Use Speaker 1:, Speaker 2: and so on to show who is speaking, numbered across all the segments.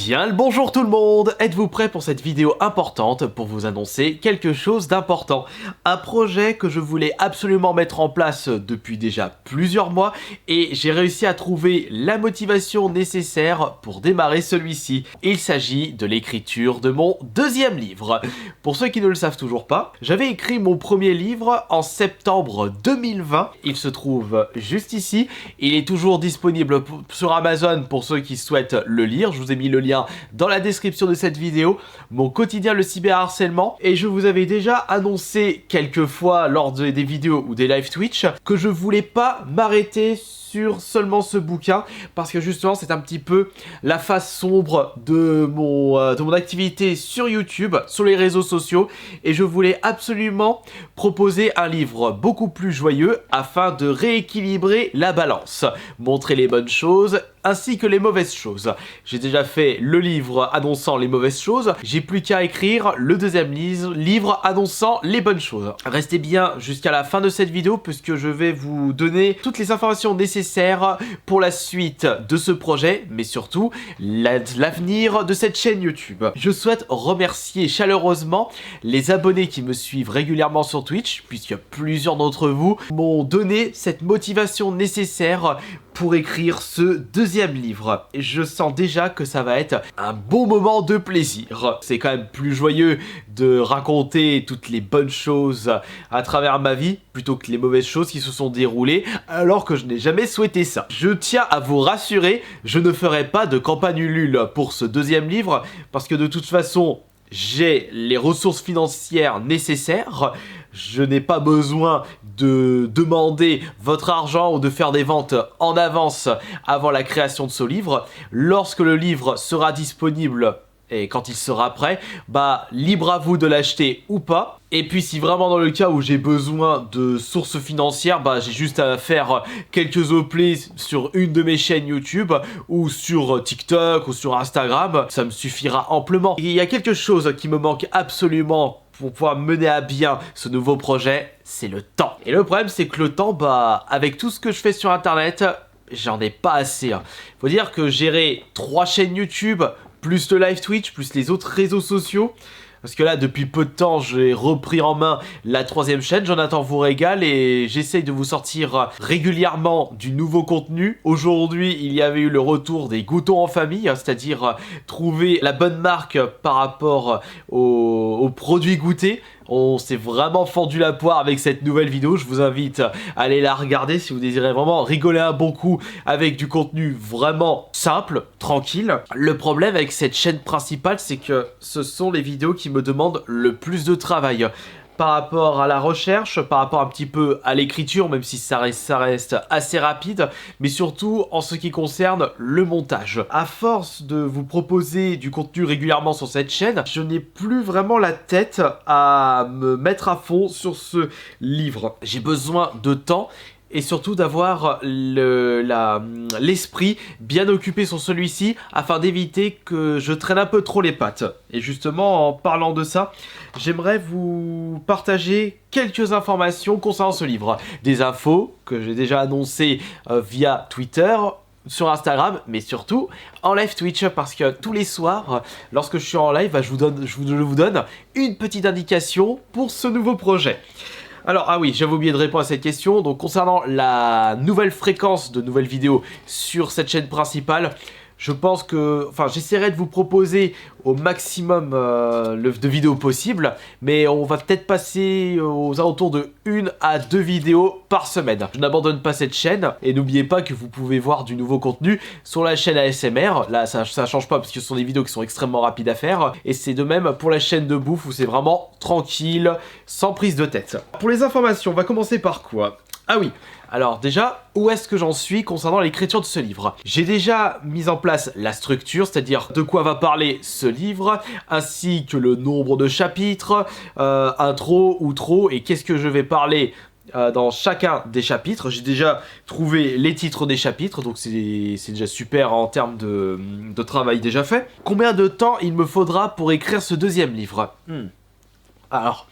Speaker 1: Bien le bonjour tout le monde. Êtes-vous prêts pour cette vidéo importante pour vous annoncer quelque chose d'important? Un projet que je voulais absolument mettre en place depuis déjà plusieurs mois et j'ai réussi à trouver la motivation nécessaire pour démarrer celui-ci. Il s'agit de l'écriture de mon deuxième livre. Pour ceux qui ne le savent toujours pas, j'avais écrit mon premier livre en septembre 2020. Il se trouve juste ici. Il est toujours disponible sur Amazon pour ceux qui souhaitent le lire. Je vous ai mis le lien dans la description de cette vidéo, mon quotidien le cyberharcèlement, et je vous avais déjà annoncé quelques fois lors des vidéos ou des live Twitch que je voulais pas m'arrêter sur seulement ce bouquin parce que justement c'est un petit peu la face sombre de mon activité sur YouTube, sur les réseaux sociaux, et je voulais absolument proposer un livre beaucoup plus joyeux afin de rééquilibrer la balance, montrer les bonnes choses ainsi que les mauvaises choses. J'ai déjà fait le livre annonçant les mauvaises choses, j'ai plus qu'à écrire le deuxième livre annonçant les bonnes choses. Restez bien jusqu'à la fin de cette vidéo puisque je vais vous donner toutes les informations nécessaires pour la suite de ce projet, mais surtout l'avenir de cette chaîne YouTube. Je souhaite remercier chaleureusement les abonnés qui me suivent régulièrement sur Twitch, puisque plusieurs d'entre vous m'ont donné cette motivation nécessaire pour écrire ce deuxième livre. Et je sens déjà que ça va être un bon moment de plaisir. C'est quand même plus joyeux de raconter toutes les bonnes choses à travers ma vie plutôt que les mauvaises choses qui se sont déroulées alors que je n'ai jamais souhaité ça. Je tiens à vous rassurer, je ne ferai pas de campagne Ulule pour ce deuxième livre parce que de toute façon j'ai les ressources financières nécessaires. Je n'ai pas besoin de demander votre argent ou de faire des ventes en avance avant la création de ce livre. Lorsque le livre sera disponible et quand il sera prêt, libre à vous de l'acheter ou pas. Et puis si vraiment dans le cas où j'ai besoin de sources financières, j'ai juste à faire quelques replays sur une de mes chaînes YouTube ou sur TikTok ou sur Instagram, ça me suffira amplement. Et il y a quelque chose qui me manque absolument pour pouvoir mener à bien ce nouveau projet, c'est le temps. Et le problème c'est que le temps, avec tout ce que je fais sur internet, j'en ai pas assez. Faut dire que gérer 3 chaînes YouTube, plus le live Twitch, plus les autres réseaux sociaux, parce que là, depuis peu de temps, j'ai repris en main la 3e chaîne, Jonathan vous régale, et j'essaye de vous sortir régulièrement du nouveau contenu. Aujourd'hui, il y avait eu le retour des goûtons en famille, c'est-à-dire trouver la bonne marque par rapport aux produits goûtés. On s'est vraiment fendu la poire avec cette nouvelle vidéo, je vous invite à aller la regarder si vous désirez vraiment rigoler un bon coup avec du contenu vraiment simple, tranquille. Le problème avec cette chaîne principale, c'est que ce sont les vidéos qui me demandent le plus de travail. Par rapport à la recherche, par rapport un petit peu à l'écriture, même si ça reste assez rapide, mais surtout en ce qui concerne le montage. À force de vous proposer du contenu régulièrement sur cette chaîne, je n'ai plus vraiment la tête à me mettre à fond sur ce livre. J'ai besoin de temps et surtout d'avoir l'esprit bien occupé sur celui-ci afin d'éviter que je traîne un peu trop les pattes. Et justement, en parlant de ça, j'aimerais vous partager quelques informations concernant ce livre. Des infos que j'ai déjà annoncées via Twitter, sur Instagram, mais surtout en live Twitch, parce que tous les soirs, lorsque je suis en live, je vous donne une petite indication pour ce nouveau projet. Alors, ah oui, j'avais oublié de répondre à cette question. Donc, concernant la nouvelle fréquence de nouvelles vidéos sur cette chaîne principale, je pense que, j'essaierai de vous proposer au maximum de vidéos possibles, mais on va peut-être passer aux alentours de 1 à 2 vidéos par semaine. Je n'abandonne pas cette chaîne, et n'oubliez pas que vous pouvez voir du nouveau contenu sur la chaîne ASMR. Là, ça change pas parce que ce sont des vidéos qui sont extrêmement rapides à faire, et c'est de même pour la chaîne de bouffe où c'est vraiment tranquille, sans prise de tête. Pour les informations, on va commencer par quoi? Ah oui, alors déjà, où est-ce que j'en suis concernant l'écriture de ce livre? J'ai déjà mis en place la structure, c'est-à-dire de quoi va parler ce livre, ainsi que le nombre de chapitres, intro, outro, et qu'est-ce que je vais parler dans chacun des chapitres. J'ai déjà trouvé les titres des chapitres, donc c'est déjà super en termes de travail déjà fait. Combien de temps il me faudra pour écrire ce deuxième livre? Alors,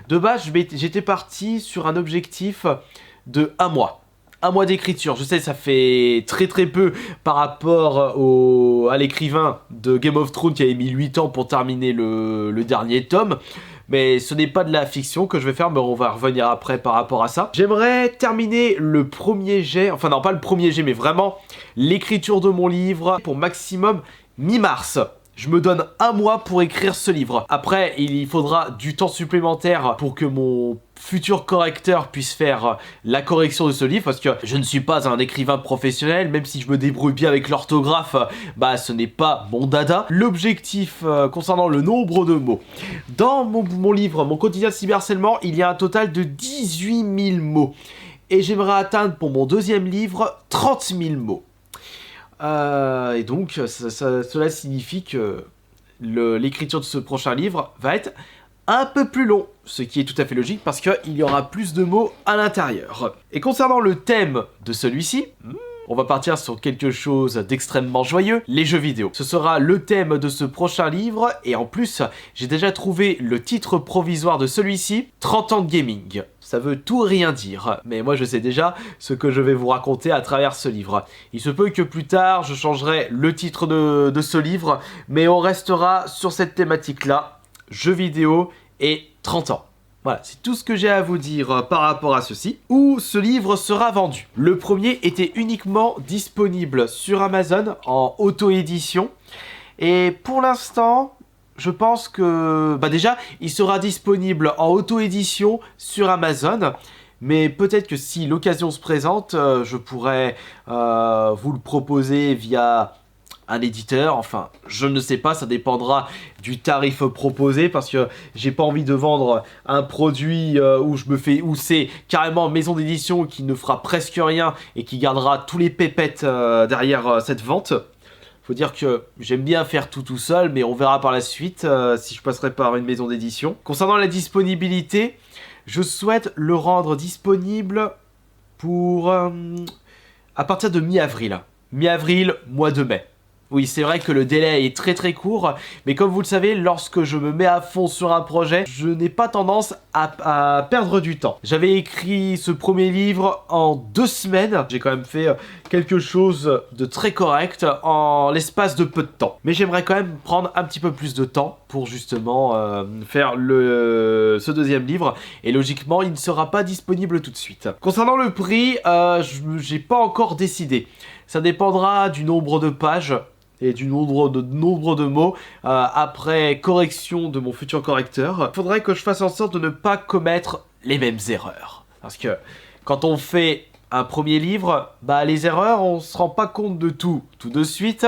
Speaker 1: de base, j'étais parti sur un objectif de 1 mois. un mois d'écriture. Je sais, ça fait très peu par rapport à l'écrivain de Game of Thrones qui avait mis 8 ans pour terminer le dernier tome. Mais ce n'est pas de la fiction que je vais faire, mais on va revenir après par rapport à ça. J'aimerais terminer le premier jet, enfin non pas le premier jet, mais vraiment l'écriture de mon livre pour maximum mi-mars. Je me donne un mois pour écrire ce livre. Après, il faudra du temps supplémentaire pour que mon futur correcteur puisse faire la correction de ce livre, parce que je ne suis pas un écrivain professionnel, même si je me débrouille bien avec l'orthographe, bah ce n'est pas mon dada. L'objectif concernant le nombre de mots. Dans mon livre, mon quotidien de cyberharcèlement, il y a un total de 18 000 mots. Et j'aimerais atteindre pour mon deuxième livre 30 000 mots. Et donc, cela signifie que l'écriture de ce prochain livre va être un peu plus long, ce qui est tout à fait logique parce qu'il y aura plus de mots à l'intérieur. Et concernant le thème de celui-ci, on va partir sur quelque chose d'extrêmement joyeux, les jeux vidéo. Ce sera le thème de ce prochain livre, et en plus, j'ai déjà trouvé le titre provisoire de celui-ci, 30 ans de gaming. Ça veut tout rien dire, mais moi je sais déjà ce que je vais vous raconter à travers ce livre. Il se peut que plus tard, je changerai le titre de ce livre, mais on restera sur cette thématique-là, jeux vidéo et 30 ans. Voilà, c'est tout ce que j'ai à vous dire par rapport à ceci. Où ce livre sera vendu. Le premier était uniquement disponible sur Amazon en auto-édition. Et pour l'instant, je pense que... Bah déjà, il sera disponible en auto-édition sur Amazon. Mais peut-être que si l'occasion se présente, je pourrais vous le proposer via un éditeur, enfin je ne sais pas, ça dépendra du tarif proposé parce que j'ai pas envie de vendre un produit où c'est carrément maison d'édition qui ne fera presque rien et qui gardera tous les pépettes derrière cette vente. Faut dire que j'aime bien faire tout seul, mais on verra par la suite si je passerai par une maison d'édition. Concernant la disponibilité, je souhaite le rendre disponible pour à partir de mi-avril. Mi-avril, mois de mai. Oui, c'est vrai que le délai est très court, mais comme vous le savez, lorsque je me mets à fond sur un projet, je n'ai pas tendance à perdre du temps. J'avais écrit ce premier livre en 2 semaines, j'ai quand même fait quelque chose de très correct en l'espace de peu de temps. Mais j'aimerais quand même prendre un petit peu plus de temps pour justement faire ce deuxième livre, et logiquement, il ne sera pas disponible tout de suite. Concernant le prix, j'ai pas encore décidé. Ça dépendra du nombre de pages et du nombre de mots après correction de mon futur correcteur. Il faudrait que je fasse en sorte de ne pas commettre les mêmes erreurs. Parce que quand on fait un premier livre, bah les erreurs, on se rend pas compte de tout de suite.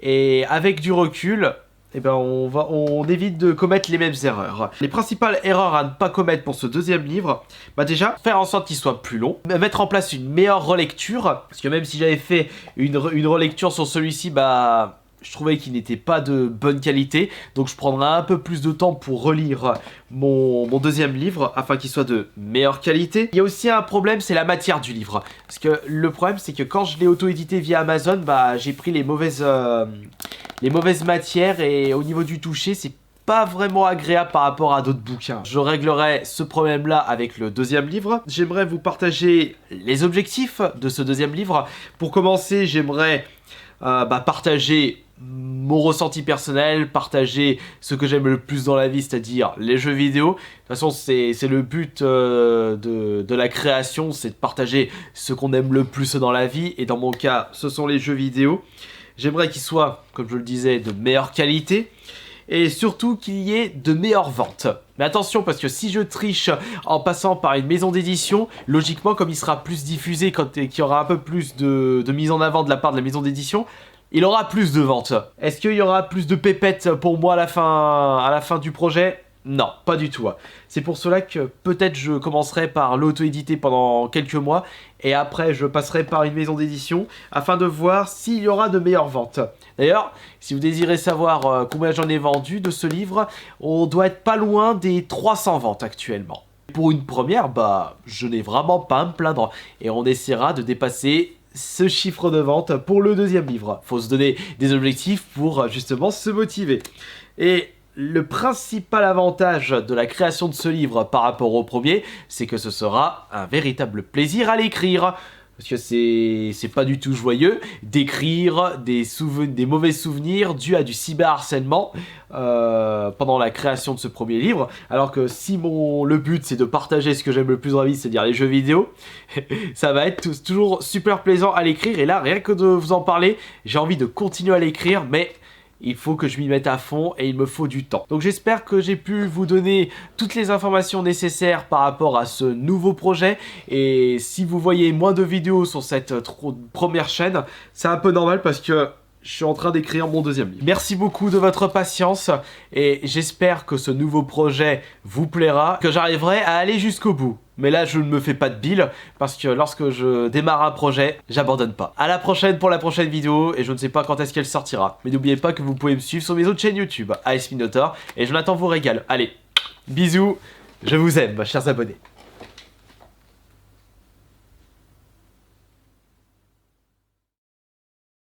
Speaker 1: Et avec du recul, eh ben on évite de commettre les mêmes erreurs. Les principales erreurs à ne pas commettre pour ce deuxième livre, bah déjà, faire en sorte qu'il soit plus long, mettre en place une meilleure relecture, parce que même si j'avais fait une relecture sur celui-ci, bah je trouvais qu'il n'était pas de bonne qualité, donc je prendrai un peu plus de temps pour relire mon deuxième livre, afin qu'il soit de meilleure qualité. Il y a aussi un problème, c'est la matière du livre, parce que le problème c'est que quand je l'ai auto-édité via Amazon, bah j'ai pris les mauvaises matières, et au niveau du toucher, c'est pas vraiment agréable par rapport à d'autres bouquins. Je réglerai ce problème-là avec le deuxième livre. J'aimerais vous partager les objectifs de ce deuxième livre. Pour commencer, j'aimerais partager mon ressenti personnel, partager ce que j'aime le plus dans la vie, c'est-à-dire les jeux vidéo. De toute façon, c'est le but de la création, c'est de partager ce qu'on aime le plus dans la vie, et dans mon cas, ce sont les jeux vidéo. J'aimerais qu'ils soient, comme je le disais, de meilleure qualité, et surtout qu'il y ait de meilleures ventes. Mais attention, parce que si je triche en passant par une maison d'édition, logiquement, comme il sera plus diffusé, qu'il y aura un peu plus de mise en avant de la part de la maison d'édition, il aura plus de ventes. Est-ce qu'il y aura plus de pépettes pour moi à la fin du projet ? Non, pas du tout. C'est pour cela que peut-être je commencerai par l'auto-éditer pendant quelques mois, et après je passerai par une maison d'édition afin de voir s'il y aura de meilleures ventes. D'ailleurs, si vous désirez savoir combien j'en ai vendu de ce livre, on doit être pas loin des 300 ventes actuellement. Pour une première, bah je n'ai vraiment pas à me plaindre, et on essaiera de dépasser ce chiffre de vente pour le deuxième livre. Faut se donner des objectifs pour justement se motiver. Et le principal avantage de la création de ce livre par rapport au premier, c'est que ce sera un véritable plaisir à l'écrire. parce que c'est pas du tout joyeux d'écrire des mauvais souvenirs dus à du cyberharcèlement pendant la création de ce premier livre, alors que si le but c'est de partager ce que j'aime le plus dans la vie, c'est-à-dire les jeux vidéo, ça va être toujours super plaisant à l'écrire, et là, rien que de vous en parler, j'ai envie de continuer à l'écrire, mais il faut que je m'y mette à fond et il me faut du temps. Donc j'espère que j'ai pu vous donner toutes les informations nécessaires par rapport à ce nouveau projet. Et si vous voyez moins de vidéos sur cette première chaîne, c'est un peu normal parce que je suis en train d'écrire mon deuxième livre. Merci beaucoup de votre patience et j'espère que ce nouveau projet vous plaira, que j'arriverai à aller jusqu'au bout. Mais là, je ne me fais pas de bile, parce que lorsque je démarre un projet, j'abandonne pas. À la prochaine pour la prochaine vidéo, et je ne sais pas quand est-ce qu'elle sortira. Mais n'oubliez pas que vous pouvez me suivre sur mes autres chaînes YouTube, AS Minotaur, et Jonathan vous régale. Allez, bisous, je vous aime, chers abonnés.